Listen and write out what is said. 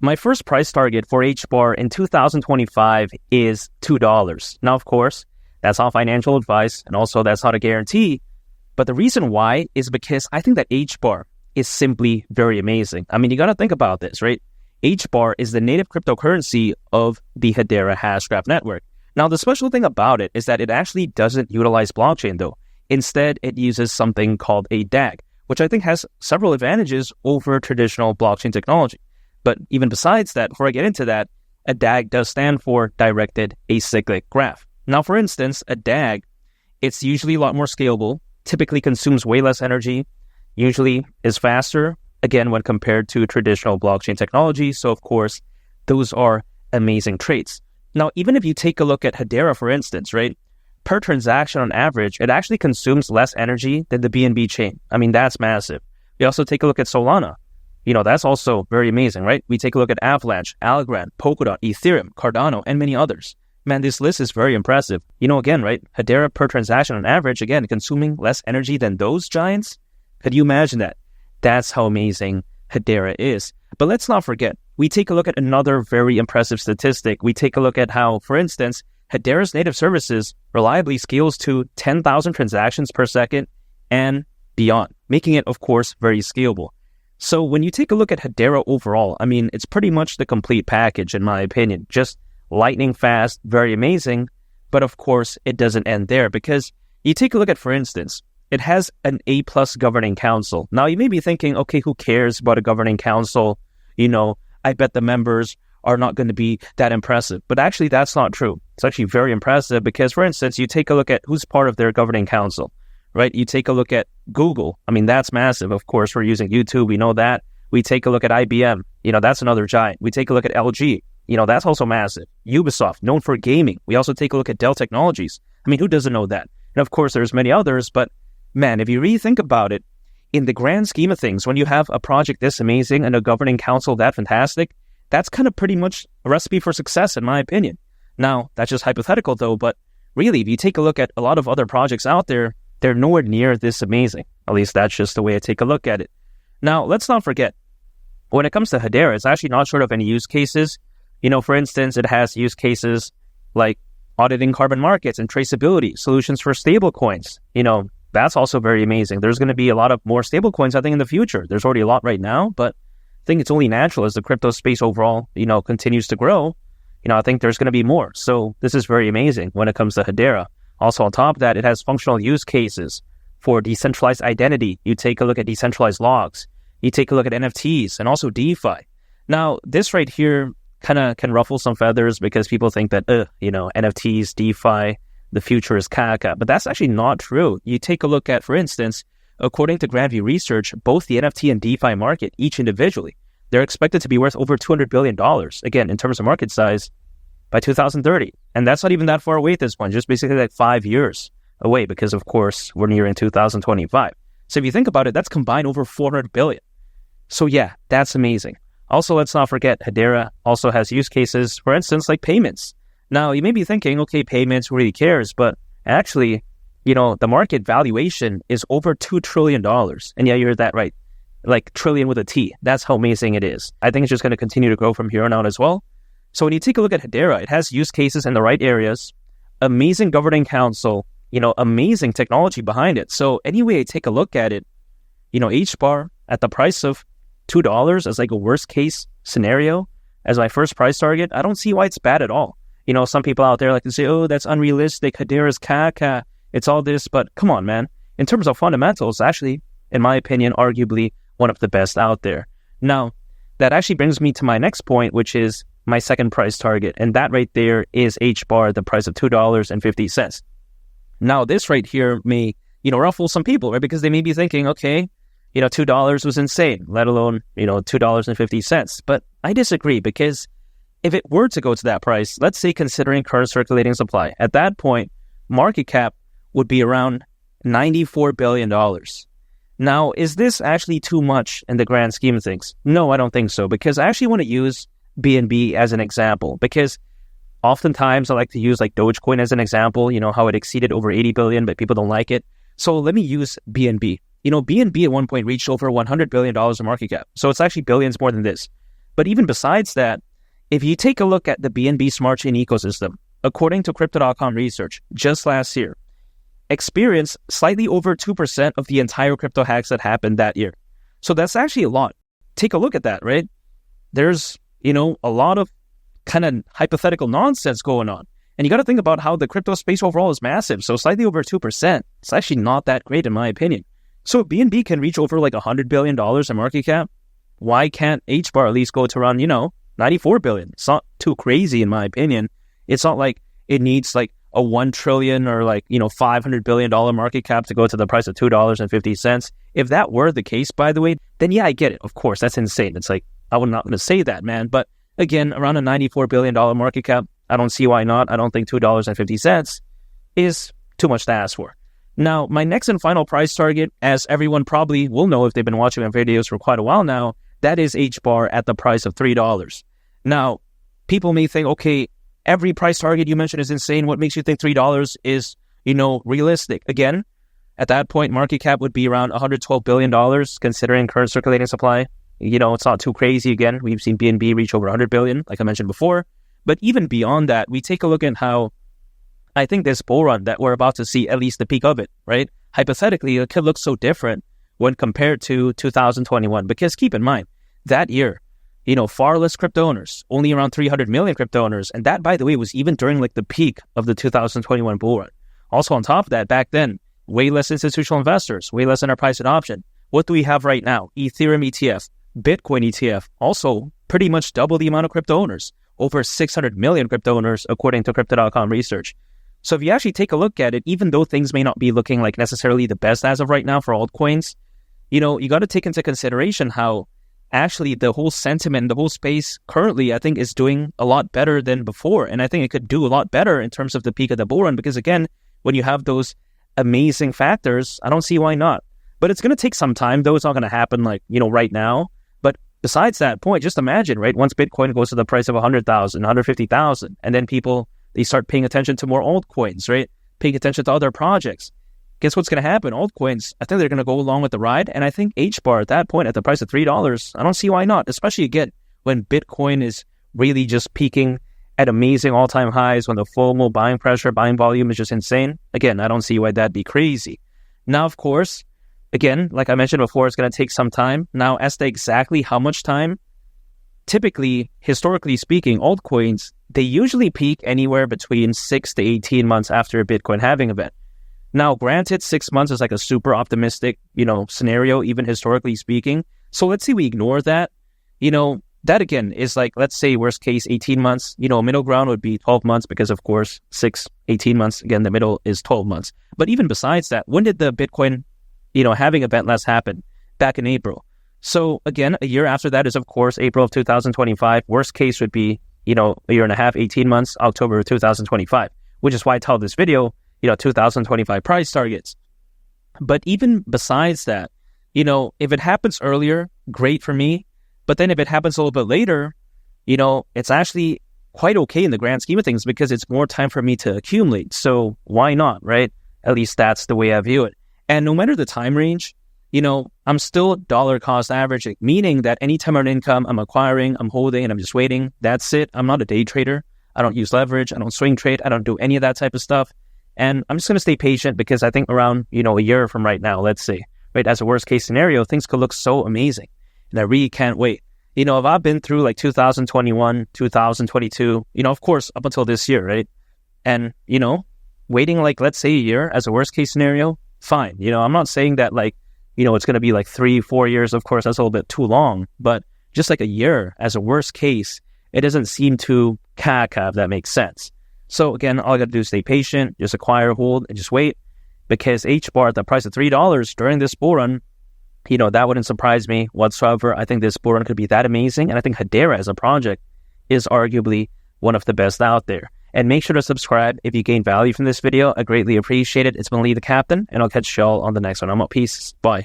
My first price target for HBAR in 2025 is $2. Now, of course, that's not financial advice, and also that's not a guarantee. But the reason why is because I think that HBAR is simply very amazing. I mean, you got to think about this, right? HBAR is the native cryptocurrency of the Hedera Hashgraph network. Now, the special thing about it is that it actually doesn't utilize blockchain, though. Instead, it uses something called a DAG, which I think has several advantages over traditional blockchain technology. But even besides that, before I get into that, a DAG does stand for Directed Acyclic Graph. Now, for instance, a DAG, it's usually a lot more scalable, typically consumes way less energy, usually is faster, again, when compared to traditional blockchain technology. So, of course, those are amazing traits. Now, even if you take a look at Hedera, for instance, right, per transaction on average, it actually consumes less energy than the BNB chain. I mean, that's massive. We also take a look at Solana. That's also very amazing, right? We take a look at Avalanche, Algorand, Polkadot, Ethereum, Cardano, and many others. Man, this list is very impressive. Again, right? Hedera per transaction on average, again, consuming less energy than those giants. Could you imagine that? That's how amazing Hedera is. But let's not forget, we take a look at another very impressive statistic. We take a look at how, for instance, Hedera's native services reliably scales to 10,000 transactions per second and beyond, making it, of course, very scalable. So when you take a look at Hedera overall, I mean, it's pretty much the complete package, in my opinion. Just lightning fast, very amazing. But of course, it doesn't end there, because you take a look at, for instance, it has an A+ governing council. Now, you may be thinking, okay, who cares about a governing council? I bet the members are not going to be that impressive. But actually, that's not true. It's actually very impressive because, for instance, you take a look at who's part of their governing council, right? You take a look at Google. I mean, that's massive. Of course, we're using YouTube. We know that. We take a look at IBM. That's another giant. We take a look at LG. That's also massive. Ubisoft, known for gaming. We also take a look at Dell Technologies. I mean, who doesn't know that? And of course, there's many others. But man, if you really think about it, in the grand scheme of things, when you have a project this amazing and a governing council that fantastic, that's kind of pretty much a recipe for success, in my opinion. Now, that's just hypothetical, though. But really, if you take a look at a lot of other projects out there, they're nowhere near this amazing. At least that's just the way I take a look at it. Now, let's not forget, when it comes to Hedera, it's actually not short of any use cases. For instance, it has use cases like auditing carbon markets and traceability, solutions for stable coins. That's also very amazing. There's going to be a lot of more stable coins, I think, in the future. There's already a lot right now, but I think it's only natural as the crypto space overall, continues to grow. I think there's going to be more. So this is very amazing when it comes to Hedera. Also, on top of that, it has functional use cases for decentralized identity. You take a look at decentralized logs. You take a look at NFTs and also DeFi. Now, this right here kind of can ruffle some feathers because people think that, NFTs, DeFi, the future is caca. But that's actually not true. You take a look at, for instance, according to Grandview Research, both the NFT and DeFi market, each individually, they're expected to be worth over $200 billion, again, in terms of market size, by 2030. And that's not even that far away at this point, just basically like 5 years away, because of course we're nearing 2025. So if you think about it, that's combined over 400 billion. So yeah, that's amazing. Also, let's not forget, Hedera also has use cases, for instance, like payments. Now, you may be thinking, okay, payments, who really cares? But actually, the market valuation is over $2 trillion. And yeah, you heard that right. Like trillion with a T. That's how amazing it is. I think it's just going to continue to grow from here on out as well. So when you take a look at Hedera, it has use cases in the right areas, amazing governing council, amazing technology behind it. So anyway, I take a look at it, HBAR at the price of $2 as like a worst case scenario as my first price target, I don't see why it's bad at all. Some people out there like to say, oh, that's unrealistic. Hedera's caca. It's all this. But come on, man. In terms of fundamentals, actually, in my opinion, arguably one of the best out there. Now, that actually brings me to my next point, which is my second price target. And that right there is HBAR, the price of $2.50. Now, this right here may, ruffle some people, right? Because they may be thinking, okay, $2 was insane, let alone, $2.50. But I disagree, because if it were to go to that price, let's say considering current circulating supply, at that point, market cap would be around $94 billion. Now, is this actually too much in the grand scheme of things? No, I don't think so, because I actually want to use BNB as an example, because oftentimes I like to use like Dogecoin as an example, how it exceeded over 80 billion, but people don't like it. So let me use BNB. BNB at one point reached over $100 billion in market cap. So it's actually billions more than this. But even besides that, if you take a look at the BNB Smart Chain ecosystem, according to Crypto.com research, just last year, experienced slightly over 2% of the entire crypto hacks that happened that year. So that's actually a lot. Take a look at that, right? There's, a lot of kind of hypothetical nonsense going on. And you got to think about how the crypto space overall is massive. So slightly over 2%, it's actually not that great in my opinion. So if BNB can reach over like $100 billion in market cap, why can't HBAR at least go to around, $94 billion? It's not too crazy in my opinion. It's not like it needs like a $1 trillion or like, $500 billion market cap to go to the price of $2.50. If that were the case, by the way, then yeah, I get it. Of course, that's insane. It's like, I would not going to say that, man. But again, around a $94 billion market cap, I don't see why not. I don't think $2.50 is too much to ask for. Now, my next and final price target, as everyone probably will know if they've been watching my videos for quite a while now, that is HBAR at the price of $3. Now, people may think, okay, every price target you mentioned is insane. What makes you think $3 is, realistic? Again, at that point, market cap would be around $112 billion, considering current circulating supply. It's not too crazy. Again, we've seen BNB reach over $100 billion, like I mentioned before. But even beyond that, we take a look at how I think this bull run that we're about to see, at least the peak of it, right? Hypothetically, it could look so different when compared to 2021. Because keep in mind, that year, far less crypto owners, only around 300 million crypto owners. And that, by the way, was even during like the peak of the 2021 bull run. Also on top of that, back then, way less institutional investors, way less enterprise adoption. What do we have right now? Ethereum ETF, Bitcoin ETF, also pretty much double the amount of crypto owners, over 600 million crypto owners, according to Crypto.com research. So if you actually take a look at it, even though things may not be looking like necessarily the best as of right now for altcoins, you got to take into consideration how actually the whole sentiment, the whole space currently, I think is doing a lot better than before. And I think it could do a lot better in terms of the peak of the bull run, because again, when you have those amazing factors, I don't see why not. But it's going to take some time, though. It's not going to happen like, right now. But besides that point, just imagine, right? Once Bitcoin goes to the price of 100,000, 150,000, and then people, they start paying attention to more altcoins, right? Paying attention to other projects. Guess what's going to happen? Altcoins, I think they're going to go along with the ride. And I think HBAR at that point, at the price of $3, I don't see why not. Especially again, when Bitcoin is really just peaking at amazing all-time highs, when the FOMO buying pressure, buying volume is just insane. Again, I don't see why that'd be crazy. Now, of course, again, like I mentioned before, it's going to take some time. Now, as to exactly how much time, typically, historically speaking, altcoins, they usually peak anywhere between 6 to 18 months after a Bitcoin halving event. Now, granted, 6 months is like a super optimistic, scenario, even historically speaking. So let's say we ignore that. That again is like, let's say worst case 18 months, middle ground would be 12 months because of course 18 months, again, the middle is 12 months. But even besides that, when did the Bitcoin, halving event last happen? Back in April. So again, a year after that is of course April of 2025. Worst case would be, a year and a half, 18 months, October of 2025, which is why I titled this video, 2025 price targets. But even besides that, if it happens earlier, great for me. But then if it happens a little bit later, it's actually quite okay in the grand scheme of things because it's more time for me to accumulate. So why not, right? At least that's the way I view it. And no matter the time range, I'm still dollar cost averaging, meaning that anytime I earn income, I'm acquiring, I'm holding, and I'm just waiting. That's it. I'm not a day trader. I don't use leverage. I don't swing trade. I don't do any of that type of stuff. And I'm just going to stay patient because I think around, a year from right now, let's say, right, as a worst case scenario, things could look so amazing. And I really can't wait. If I've been through like 2021, 2022, of course, up until this year, right? And, waiting like, let's say a year as a worst case scenario, fine. I'm not saying that like, it's going to be like 3-4 years. Of course, that's a little bit too long, but just like a year as a worst case, it doesn't seem too if that makes sense. So again, all I got to do is stay patient, just acquire, hold, and just wait, because HBAR at the price of $3 during this bull run, that wouldn't surprise me whatsoever. I think this bull run could be that amazing, and I think Hedera as a project is arguably one of the best out there. And make sure to subscribe if you gain value from this video. I greatly appreciate it. It's been Lee the Captain, and I'll catch y'all on the next one. I'm out. Peace. Bye.